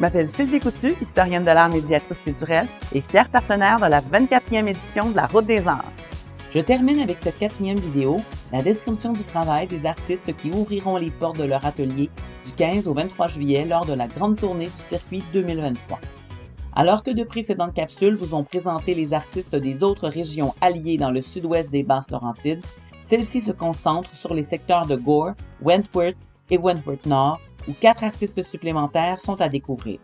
m'appelle Sylvie Coutu, historienne de l'art médiatrice culturelle et fière partenaire de la 24e édition de la Route des Arts. Je termine avec cette 4e vidéo, la description du travail des artistes qui ouvriront les portes de leur atelier du 15 au 23 juillet lors de la grande tournée du circuit 2023. Alors que de précédentes capsules vous ont présenté les artistes des autres régions alliées dans le sud-ouest des Basses-Laurentides, celle-ci se concentre sur les secteurs de Gore, Wentworth et Wentworth-Nord, où 4 artistes supplémentaires sont à découvrir.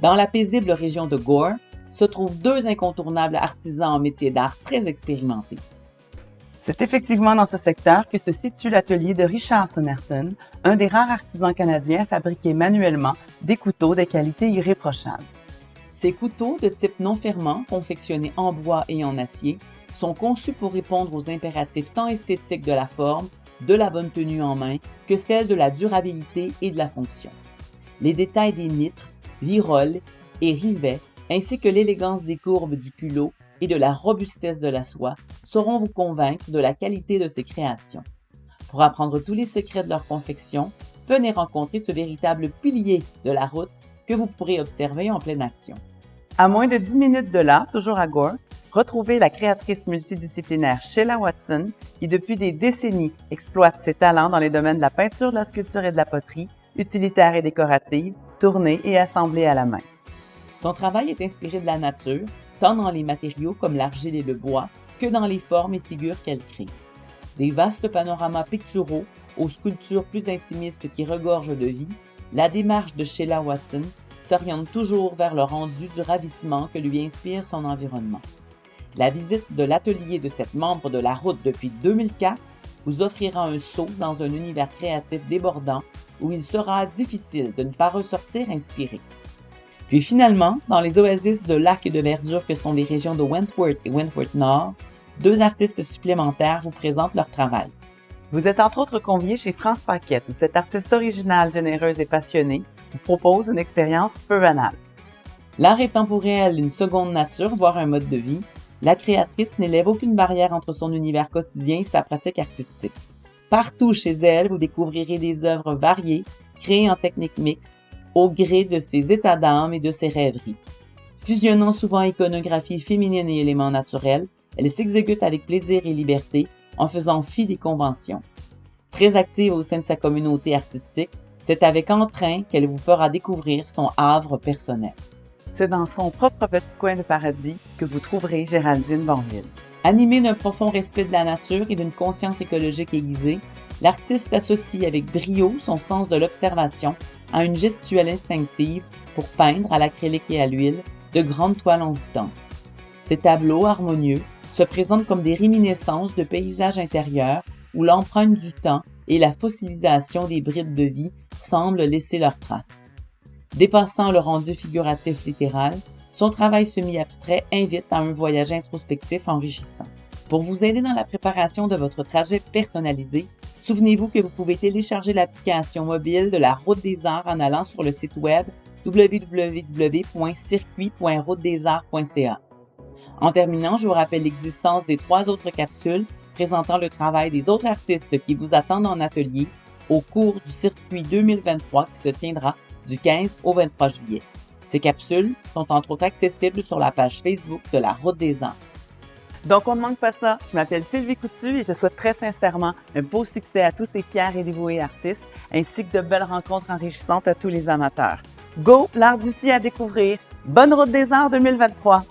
Dans la paisible région de Gore, se trouvent 2 incontournables artisans en métier d'art très expérimentés. C'est effectivement dans ce secteur que se situe l'atelier de Richard Somerton, un des rares artisans canadiens à fabriquer manuellement des couteaux de qualité irréprochable. Ces couteaux de type non fermant, confectionnés en bois et en acier, sont conçus pour répondre aux impératifs tant esthétiques de la forme, de la bonne tenue en main, que celle de la durabilité et de la fonction. Les détails des mitres, virolles et rivets, ainsi que l'élégance des courbes du culot et de la robustesse de la soie, sauront vous convaincre de la qualité de ces créations. Pour apprendre tous les secrets de leur confection, venez rencontrer ce véritable pilier de la route que vous pourrez observer en pleine action. À moins de 10 minutes de là, toujours à Gore, retrouvez la créatrice multidisciplinaire Sheila Watson, qui depuis des décennies exploite ses talents dans les domaines de la peinture, de la sculpture et de la poterie, utilitaire et décorative, tournée et assemblée à la main. Son travail est inspiré de la nature, tant dans les matériaux comme l'argile et le bois, que dans les formes et figures qu'elle crée. Des vastes panoramas picturaux aux sculptures plus intimistes qui regorgent de vie, la démarche de Sheila Watson s'oriente toujours vers le rendu du ravissement que lui inspire son environnement. La visite de l'atelier de cette membre de la route depuis 2004 vous offrira un saut dans un univers créatif débordant où il sera difficile de ne pas ressortir inspiré. Puis finalement, dans les oasis de lacs et de verdure que sont les régions de Wentworth et Wentworth-Nord, 2 artistes supplémentaires vous présentent leur travail. Vous êtes entre autres conviés chez France Paquette, où cette artiste originale, généreuse et passionnée vous propose une expérience peu banale. L'art étant pour elle une seconde nature, voire un mode de vie, la créatrice n'élève aucune barrière entre son univers quotidien et sa pratique artistique. Partout chez elle, vous découvrirez des œuvres variées, créées en technique mixte, au gré de ses états d'âme et de ses rêveries. Fusionnant souvent iconographie féminine et éléments naturels, elle s'exécute avec plaisir et liberté en faisant fi des conventions. Très active au sein de sa communauté artistique, c'est avec entrain qu'elle vous fera découvrir son havre personnel. C'est dans son propre petit coin de paradis que vous trouverez Géraldine Banville. Animée d'un profond respect de la nature et d'une conscience écologique aiguisée, l'artiste associe avec brio son sens de l'observation à une gestuelle instinctive pour peindre à l'acrylique et à l'huile de grandes toiles envoûtantes. Ces tableaux harmonieux se présentent comme des réminiscences de paysages intérieurs où l'empreinte du temps et la fossilisation des bribes de vie semblent laisser leurs traces. Dépassant le rendu figuratif littéral, son travail semi-abstrait invite à un voyage introspectif enrichissant. Pour vous aider dans la préparation de votre trajet personnalisé, souvenez-vous que vous pouvez télécharger l'application mobile de la Route des Arts en allant sur le site web www.circuit.routedesarts.ca. En terminant, je vous rappelle l'existence des 3 autres capsules présentant le travail des autres artistes qui vous attendent en atelier au cours du circuit 2023 qui se tiendra du 15 au 23 juillet. Ces capsules sont entre autres accessibles sur la page Facebook de la Route des Arts. Donc, on ne manque pas ça. Je m'appelle Sylvie Coutu et je souhaite très sincèrement un beau succès à tous ces fiers et dévoués artistes, ainsi que de belles rencontres enrichissantes à tous les amateurs. Go, l'art d'ici à découvrir! Bonne Route des Arts 2023!